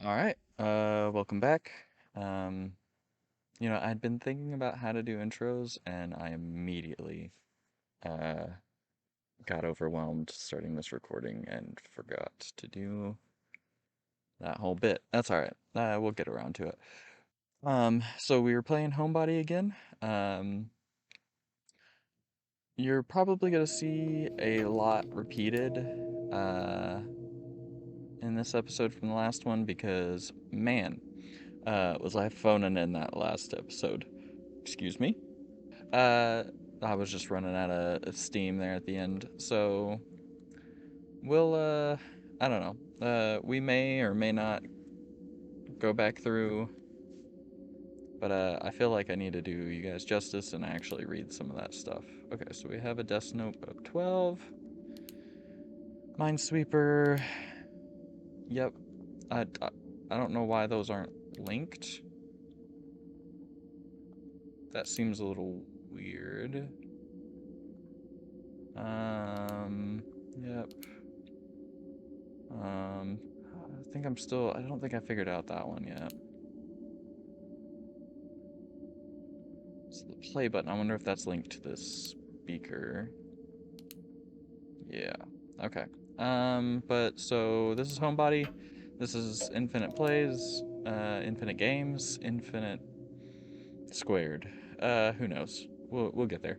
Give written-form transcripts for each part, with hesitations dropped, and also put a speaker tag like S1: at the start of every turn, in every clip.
S1: Alright, welcome back. Um, I'd been thinking about how to do intros, and I immediately, uh, got overwhelmed starting this recording and forgot to do that whole bit. That's alright, we'll get around to it. So we were playing Homebody again. Um, you're probably gonna see a lot repeated, uh, in this episode from the last one because, man, was I phoning in that last episode. Excuse me. Uh, I was just running out of steam there at the end. So we'll I don't know. We may or may not go back through, but I feel like I need to do you guys justice and actually read some of that stuff. Okay, so we have a desk note of 12. Minesweeper. Yep. I don't know why those aren't linked. That seems a little weird. Yep. Um, I don't think I figured out that one yet. So the play button, I wonder if that's linked to this speaker. Yeah, okay. But so this is Homebody. This is Infinite Plays, Infinite Games, Infinite Squared. Who knows? We'll get there.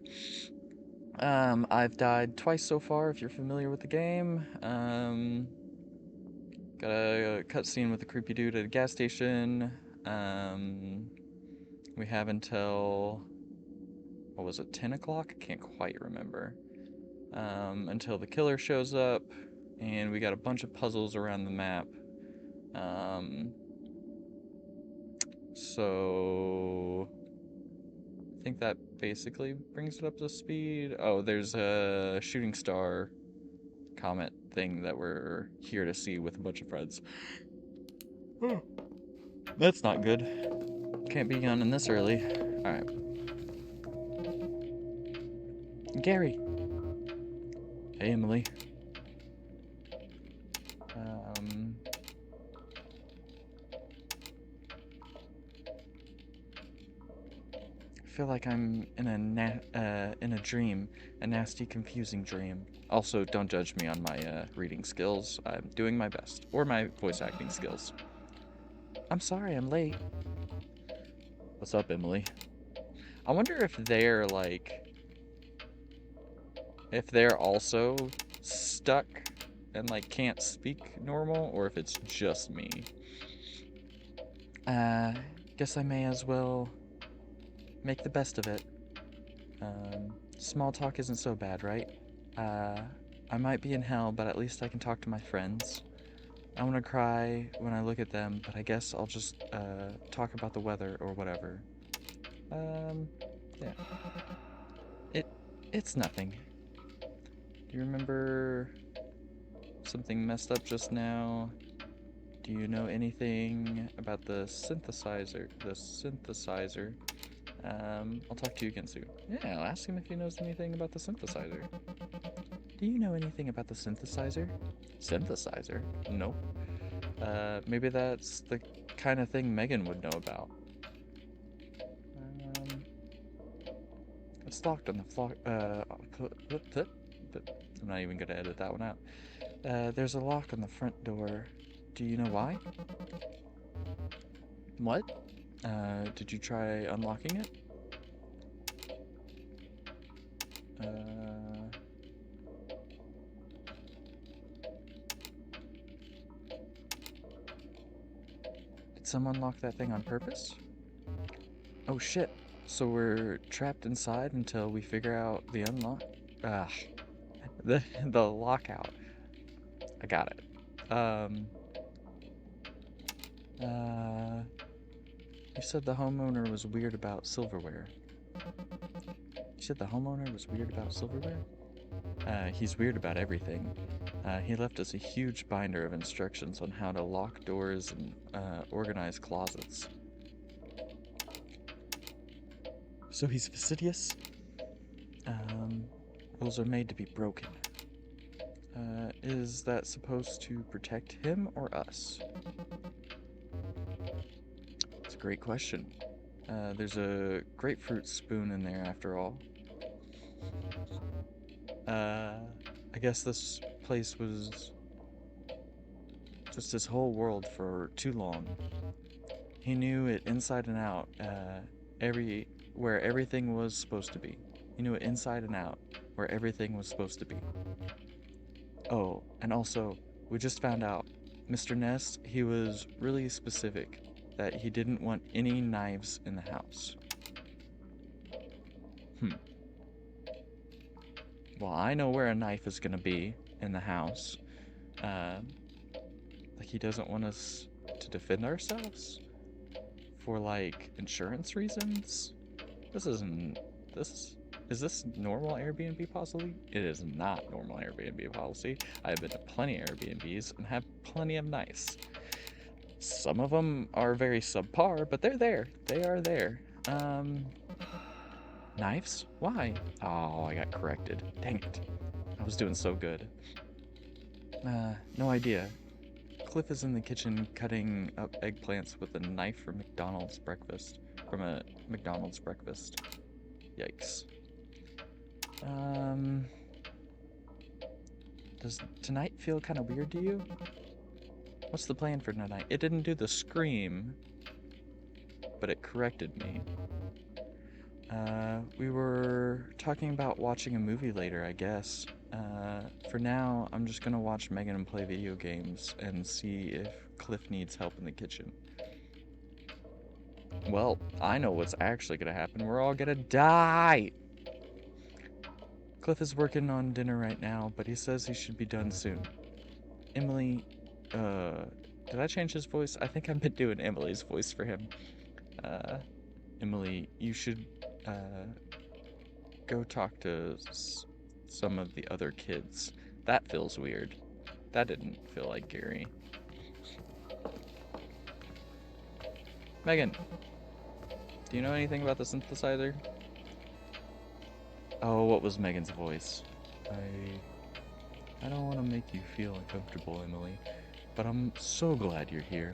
S1: I've died twice so far, if you're familiar with the game. Got a cutscene with a creepy dude at a gas station. Um, we have until, what was it, 10 o'clock? I can't quite remember. Until the killer shows up, and we got a bunch of puzzles around the map. Um, so I think that basically brings it up to speed. Oh, there's a shooting star comet thing that we're here to see with a bunch of friends. That's not good. Can't be yawning this early. Alright. Gary. Hey, Emily. Um, I feel like I'm in a dream, a nasty, confusing dream. Also, don't judge me on my reading skills. I'm doing my best, or my voice acting skills. I'm sorry, I'm late. What's up, Emily? I wonder if they're also stuck and like can't speak normal, or if it's just me. Uh, guess I may as well make the best of it. Small talk isn't so bad, right? Uh, I might be in hell, but at least I can talk to my friends. I want to cry when I look at them, but I guess I'll just talk about the weather or whatever. Um, yeah. It it's nothing. Do you remember something messed up just now? Do you know anything about the synthesizer? The synthesizer. I'll talk to you again soon. Yeah, I'll ask him if he knows anything about the synthesizer. Do you know anything about the synthesizer? Synthesizer? Nope. Maybe that's the kind of thing Megan would know about. Um, it's locked on the floor. I'm not even gonna edit that one out. There's a lock on the front door. Do you know why? What? Did you try unlocking it? Uh, did someone lock that thing on purpose? Oh shit. So we're trapped inside until we figure out the unlock. Ah, the lockout. I got it. Uh, you said the homeowner was weird about silverware. You said the homeowner was weird about silverware? He's weird about everything. He left us a huge binder of instructions on how to lock doors and organize closets. So he's fastidious? Um, rules are made to be broken. Is that supposed to protect him or us? a great question. There's a grapefruit spoon in there after all. I guess this place was just his whole world for too long. He knew it inside and out, where everything was supposed to be. He knew it inside and out, where everything was supposed to be. Oh, and also, we just found out, Mr. Ness, he was really specific that he didn't want any knives in the house. Well, I know where a knife is gonna be in the house. Uh, like he doesn't want us to defend ourselves for like insurance reasons. This isn't this is this normal Airbnb policy? It is not normal Airbnb policy. I have been to plenty of Airbnbs and have plenty of nice. Some of them are very subpar, but they're there. They are there. Knives? Why? Oh, I got corrected. Dang it. I was doing so good. No idea. Cliff is in the kitchen cutting up eggplants with a knife from McDonald's breakfast. From a McDonald's breakfast. Yikes. Does tonight feel kind of weird to you? What's the plan for tonight? It didn't do the scream, but it corrected me. We were talking about watching a movie later, I guess. For now, I'm just gonna watch Megan and play video games and see if Cliff needs help in the kitchen. Well, I know what's actually gonna happen. We're all gonna die! Cliff is working on dinner right now, but he says he should be done soon. Emily, did I change his voice? I think I've been doing Emily's voice for him. Emily, you should, go talk to some of the other kids. That feels weird. That didn't feel like Gary. Megan, do you know anything about the synthesizer? Oh, what was Megan's voice? I don't want to make you feel uncomfortable, Emily, but I'm so glad you're here.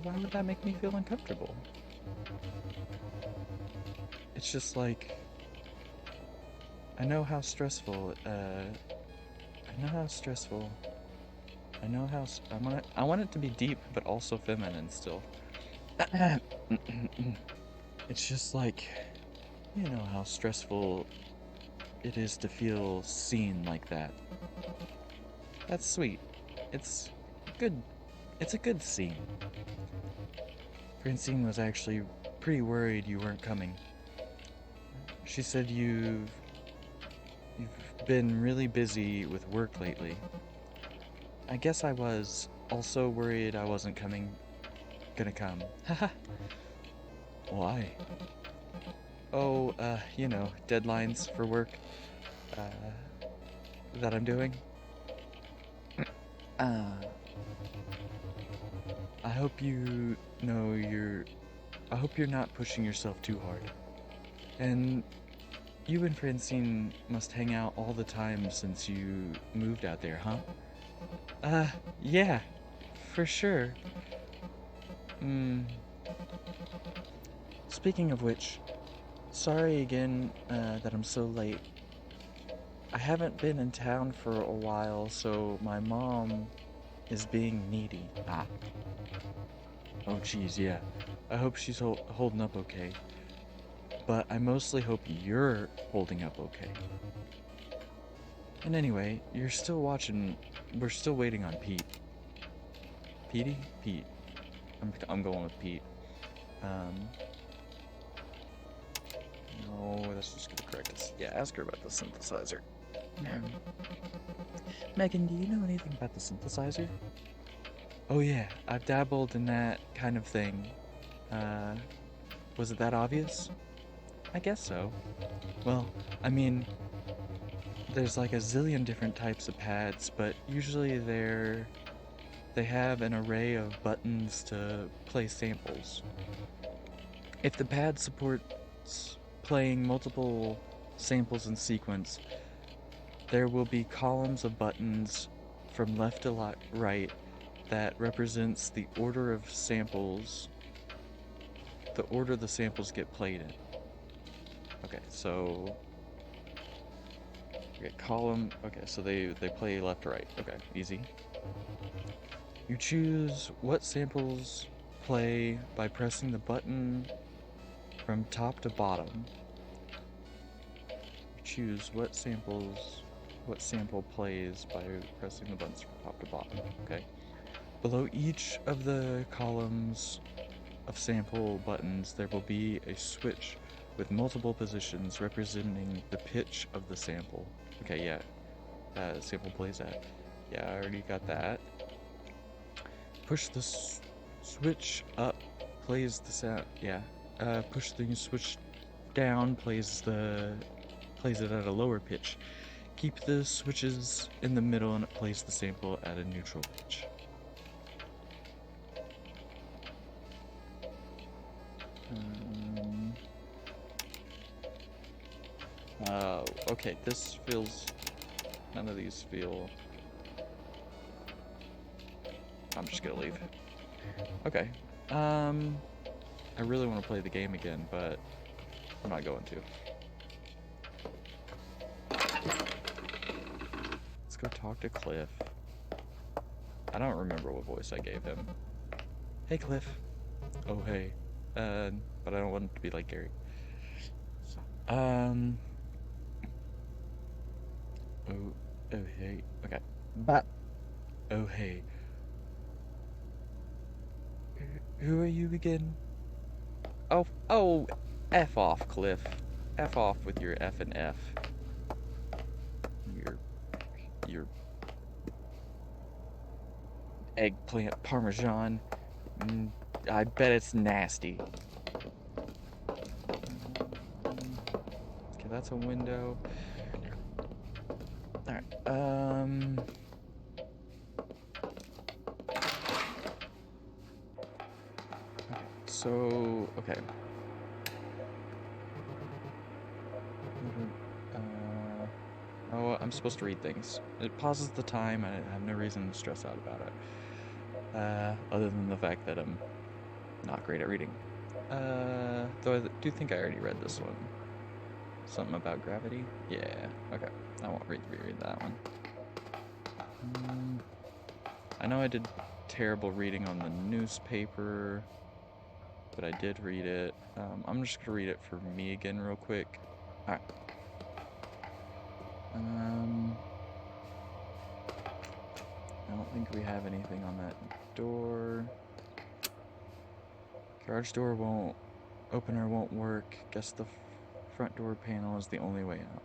S1: Why would that make me feel uncomfortable? It's just like, I know how stressful, I know how stressful, I want it to be deep, but also feminine still. It's just like, you know how stressful it is to feel seen like that. That's sweet. It's good. It's a good scene. Francine was actually pretty worried you weren't coming. She said you've been really busy with work lately. I guess I was also worried I wasn't gonna come. Haha. Why? Oh, you know, deadlines for work, that I'm doing. I hope you know I hope you're not pushing yourself too hard. And you and Francine must hang out all the time since you moved out there, huh? Yeah, for sure. Speaking of which, sorry again, that I'm so late. I haven't been in town for a while, so my mom is being needy. Ah. Oh geez, yeah. I hope she's holding up okay. But I mostly hope you're holding up okay. And anyway, we're still waiting on Pete. Petey? Pete. I'm going with Pete. No, that's just gonna correct us. Yeah, ask her about the synthesizer. Megan, do you know anything about the synthesizer? Oh yeah, I've dabbled in that kind of thing. Was it that obvious? I guess so. Well, I mean, there's like a zillion different types of pads, but usually they have an array of buttons to play samples. If the pad supports playing multiple samples in sequence, there will be columns of buttons from left to right that represents the order of samples, the order the samples get played in. Okay, so okay, column. Okay, so they play left to right. Okay, easy. You choose what samples play by pressing the button from top to bottom. You choose what sample plays by pressing the buttons from top to bottom. Okay. Below each of the columns of sample buttons, there will be a switch with multiple positions representing the pitch of the sample. Okay, yeah. Sample plays at. Yeah, I already got that. Push the switch up, plays the sound. Yeah. Push the switch down, plays it at a lower pitch. Keep the switches in the middle and it plays the sample at a neutral pitch. Okay, this feels... None of these feel... I'm just gonna leave. Okay. I really want to play the game again, but I'm not going to. Let's go talk to Cliff. I don't remember what voice I gave him. Hey, Cliff. Oh, hey. But I don't want it to be like Gary. Oh, hey. Okay. But. Oh, hey. Who are you again? Oh, F off, Cliff. F off with your F and F. Your eggplant parmesan. I bet it's nasty. Okay, that's a window. Alright, okay. Oh, I'm supposed to read things. It pauses the time, and I have no reason to stress out about it. Other than the fact that I'm not great at reading. Though I do think I already read this one. Something about gravity? Yeah, okay. I won't reread that one. I know I did terrible reading on the newspaper, but I did read it. I'm just gonna read it for me again real quick. Alright. I don't think we have anything on that door. Garage door won't... Opener won't work. Guess the front door panel is the only way out.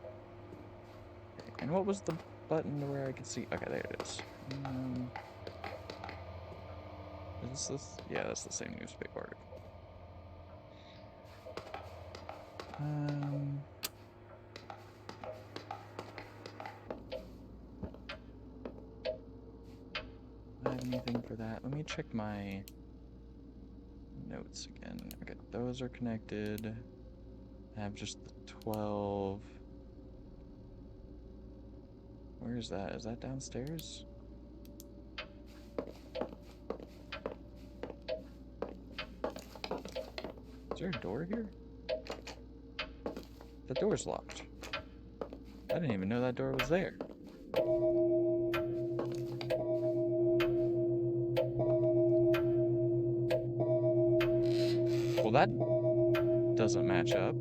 S1: Okay. And what was the button where I could see? Okay, there it is. Is this? Yeah, that's the same newspaper article. I have anything for that? Let me check my notes again. Okay, those are connected. I have just the 12. Where is that? Is that downstairs? Is there a door here? The door's locked. I didn't even know that door was there. Well, that doesn't match up.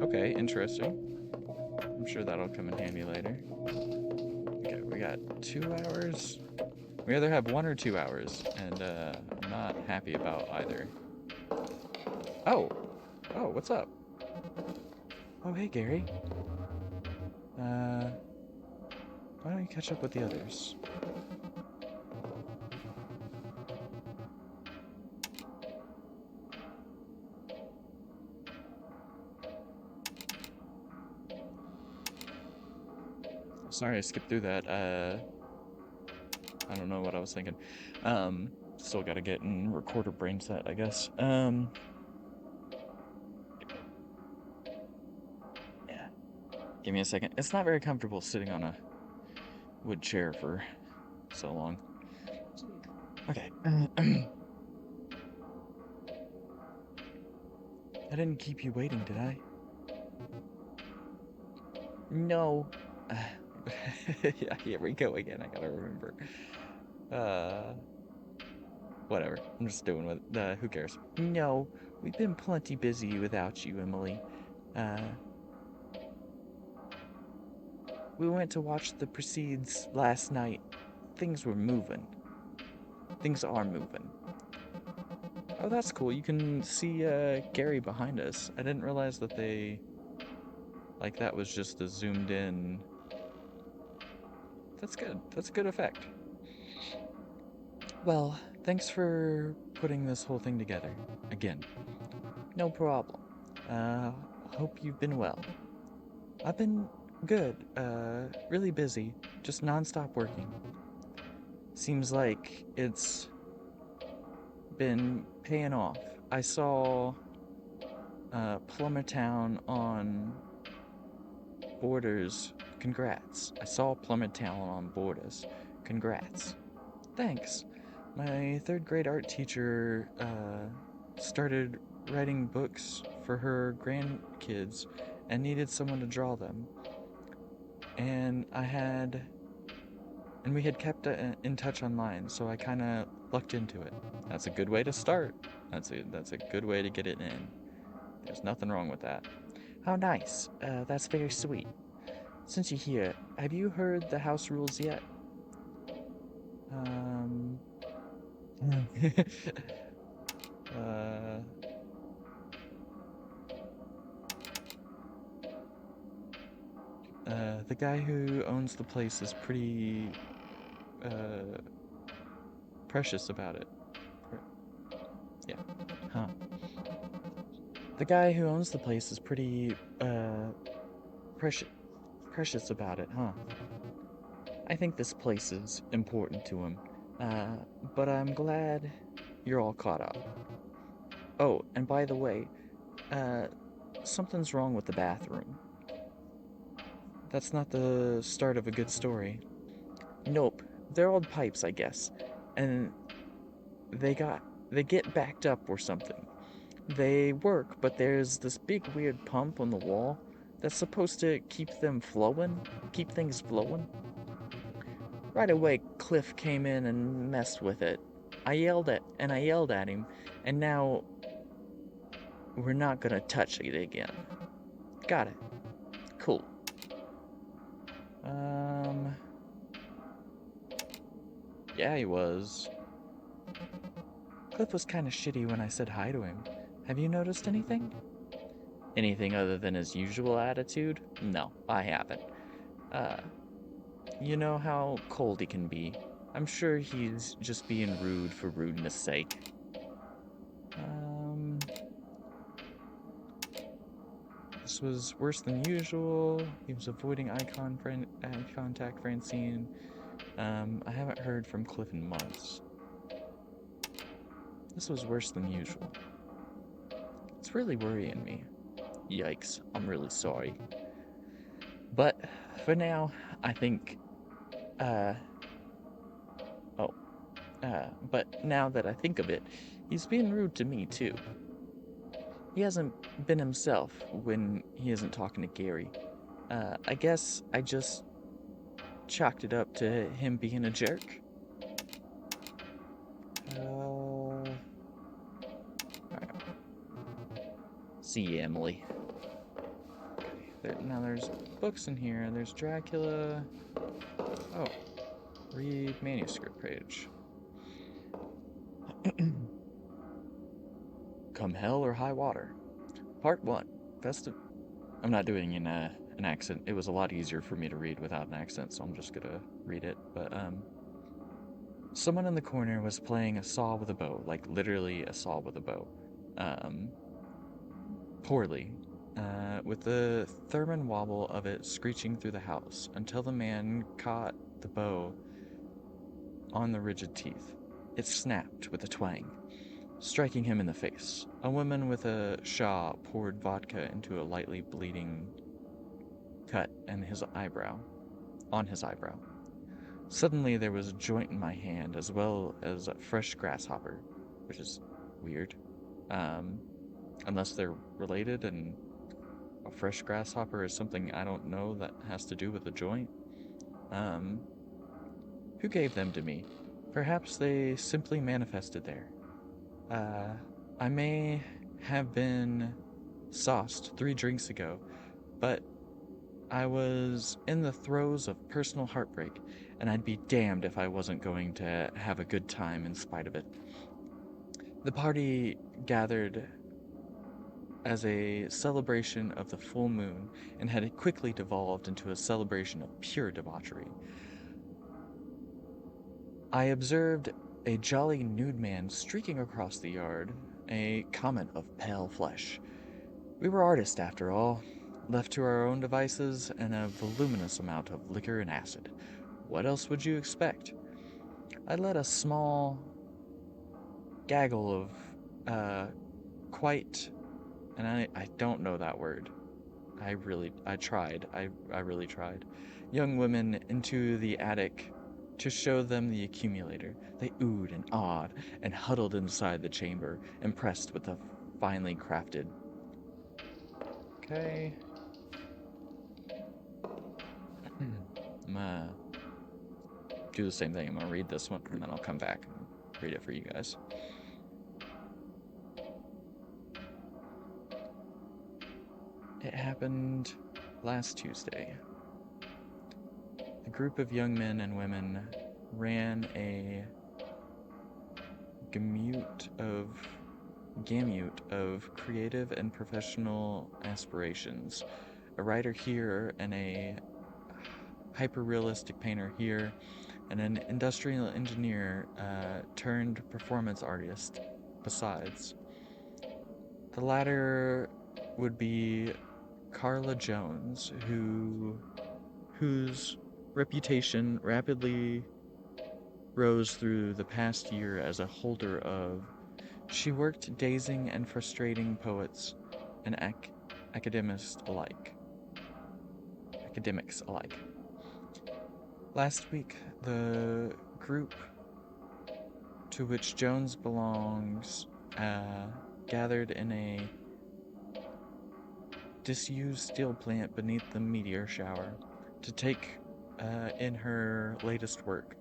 S1: Okay, interesting. I'm sure that'll come in handy later. Okay, we got 2 hours. We either have 1 or 2 hours, and I'm not happy about either. Oh, what's up? Oh, hey, Gary. Why don't you catch up with the others? Sorry, I skipped through that. I don't know what I was thinking. Still gotta get in recorder brain set, I guess. Yeah. Give me a second. It's not very comfortable sitting on a wood chair for so long. Okay. I didn't keep you waiting, did I? No. Yeah, here we go again. I gotta remember. Uh, Whatever. I'm just doing with who cares? No, we've been plenty busy without you, Emily. Uh, we went to watch the proceeds last night. Things were moving. Things are moving. Oh, that's cool. You can see Gary behind us. I didn't realize that like that was just a zoomed in. That's good. That's a good effect. Well, thanks for putting this whole thing together. Again. No problem. Uh, Hope you've been well. I've been good. Really busy. Just nonstop working. Seems like it's been paying off. I saw Plumber Town on Borders. Congrats. I saw Plumber Town on Borders. Congrats. Thanks. My third grade art teacher started writing books for her grandkids and needed someone to draw them. And we had kept in touch online, so I kind of lucked into it. That's a good way to start. That's a good way to get it in. There's nothing wrong with that. How nice. That's very sweet. Since you're here, have you heard the house rules yet? Um. uh. The guy who owns the place is pretty uh precious about it. Yeah. Huh. The guy who owns the place is pretty precious about it, huh? I think this place is important to him. Uh, but I'm glad you're all caught up. Oh, and by the way, uh, something's wrong with the bathroom. That's not the start of a good story. Nope, they're old pipes, I guess, and they got they get backed up or something. They work, but there's this big weird pump on the wall that's supposed to keep things flowing. Right away, Cliff came in and messed with it. I yelled at him, and now we're not gonna touch it again. Got it. Cool. Um, yeah, he was. Cliff was kind of shitty when I said hi to him. Have you noticed anything? Anything other than his usual attitude? No, I haven't. Uh, you know how cold he can be. I'm sure he's just being rude for rudeness' sake. This was worse than usual. He was avoiding eye contact, Francine. I haven't heard from Cliff in months. This was worse than usual. It's really worrying me. Yikes, I'm really sorry. But for now, I think, uh, oh, but now that I think of it, he's being rude to me too. He hasn't been himself when he isn't talking to Gary. I guess I just chalked it up to him being a jerk. Alright. See you, Emily. Okay, now there's books in here. There's Dracula. Oh, read manuscript page. Come hell or high water. Part 1. I'm not doing an accent. It was a lot easier for me to read without an accent, so I'm just gonna read it. But, someone in the corner was playing a saw with a bow, like literally a saw with a bow. Poorly, with the theremin wobble of it screeching through the house, until the man caught the bow on the rigid teeth. It snapped with a twang, striking him in the face. A woman with a shawl poured vodka into a lightly bleeding cut in his eyebrow, on his eyebrow. Suddenly there was a joint in my hand as well as a fresh grasshopper, which is weird. Unless they're related and a fresh grasshopper is something I don't know that has to do with a joint. Who gave them to me? Perhaps they simply manifested there. I may have been sauced 3 drinks ago, but I was in the throes of personal heartbreak, and I'd be damned if I wasn't going to have a good time in spite of it. The party gathered as a celebration of the full moon and had quickly devolved into a celebration of pure debauchery. I observed a jolly nude man streaking across the yard, a comet of pale flesh. We were artists, after all, left to our own devices and a voluminous amount of liquor and acid. What else would you expect? I led a small gaggle of quite, and I don't know that word. I really tried. Young women into the attic to show them the accumulator. They oohed and awed and huddled inside the chamber, impressed with the finely crafted. Okay. I'm gonna do the same thing. I'm gonna read this one and then I'll come back and read it for you guys. It happened last Tuesday. A group of young men and women ran a gamut of creative and professional aspirations. A writer here and a hyper-realistic painter here, and an industrial engineer turned performance artist besides. The latter would be Carla Jones, whose reputation rapidly rose through the past year as a holder of. She worked dazing and frustrating poets and academics alike. Last week, the group to which Jones belongs gathered in a disused steel plant beneath the meteor shower to take in her latest work,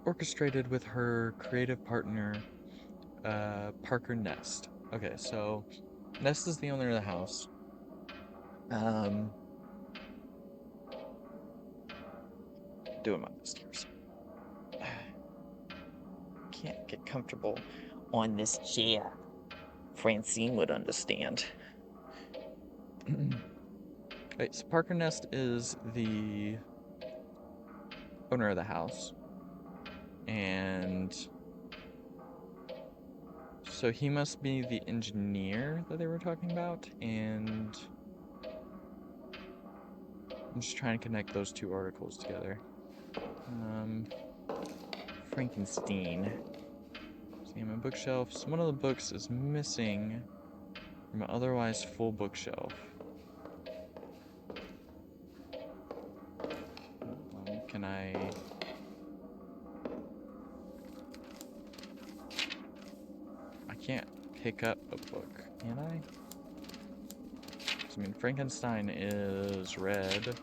S1: orchestrated with her creative partner, Parker Nest. Okay, so Nest is the owner of the house. Doing my best here. Can't get comfortable on this chair. Francine would understand. Right, so Parker Nest is the owner of the house, and so he must be the engineer that they were talking about, and I'm just trying to connect those two articles together. Frankenstein. See my bookshelves. One of the books is missing from an otherwise full bookshelf. Can I... I can't pick up a book, can I? I mean, Frankenstein is red.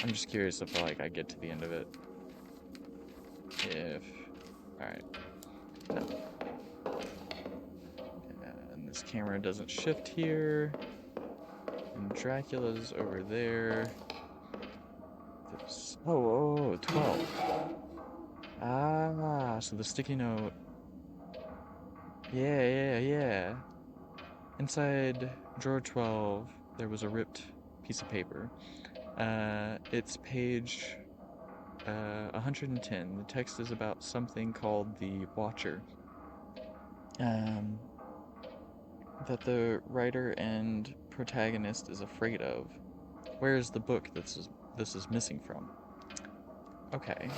S1: I'm just curious if I get to the end of it. Alright. No. And this camera doesn't shift here. And Dracula's over there. Oh, 12. Ah, so the sticky note. Yeah. Inside drawer 12, there was a ripped piece of paper. It's page 110. The text is about something called the Watcher. That the writer and protagonist is afraid of. Where is the book this is missing from? Okay.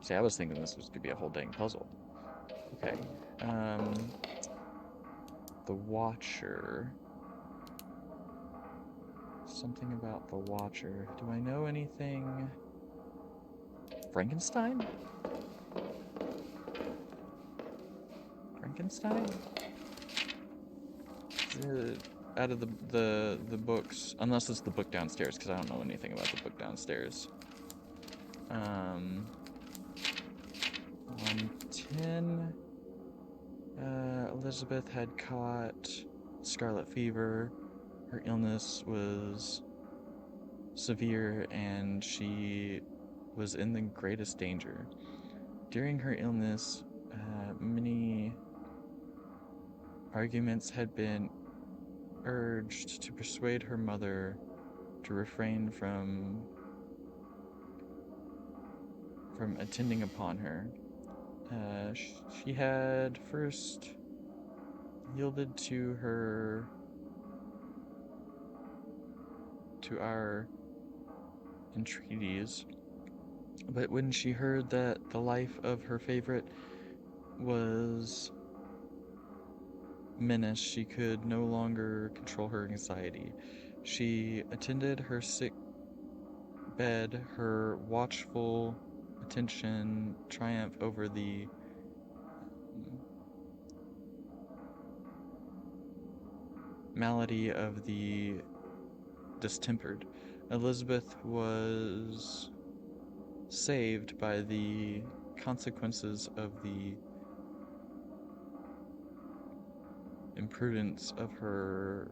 S1: See, I was thinking this was gonna be a whole dang puzzle. Okay. The Watcher. Something about the Watcher. Do I know anything? Frankenstein? Frankenstein? Out of the books, unless it's the book downstairs, because I don't know anything about the book downstairs. 110. Elizabeth had caught scarlet fever. Her illness was severe and she was in the greatest danger. During her illness, many arguments had been urged to persuade her mother to refrain from attending upon her. She had first yielded to our entreaties, but when she heard that the life of her favorite was menaced, she could no longer control her anxiety. She attended her sick bed, her watchful attention triumph over the malady of the distempered. Elizabeth was saved by the consequences of the imprudence of her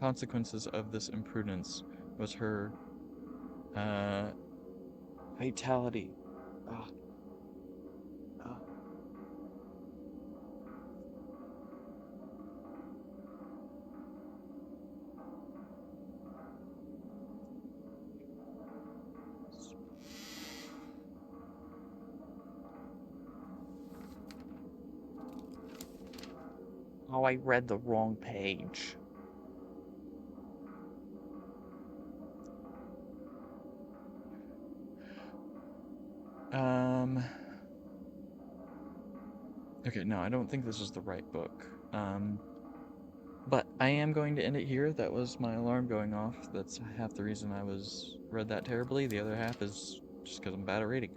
S1: consequences of this imprudence was her fatality. Ah, ah. Oh, I read the wrong page. Okay, no, I don't think this is the right book. But I am going to end it here. That was my alarm going off. That's half the reason I read that terribly. The other half is just because I'm bad at reading.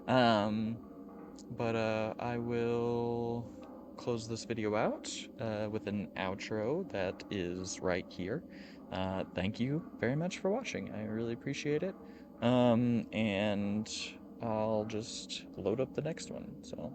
S1: But I will close this video out with an outro that is right here. Thank you very much for watching. I really appreciate it. And I'll just load up the next one. So.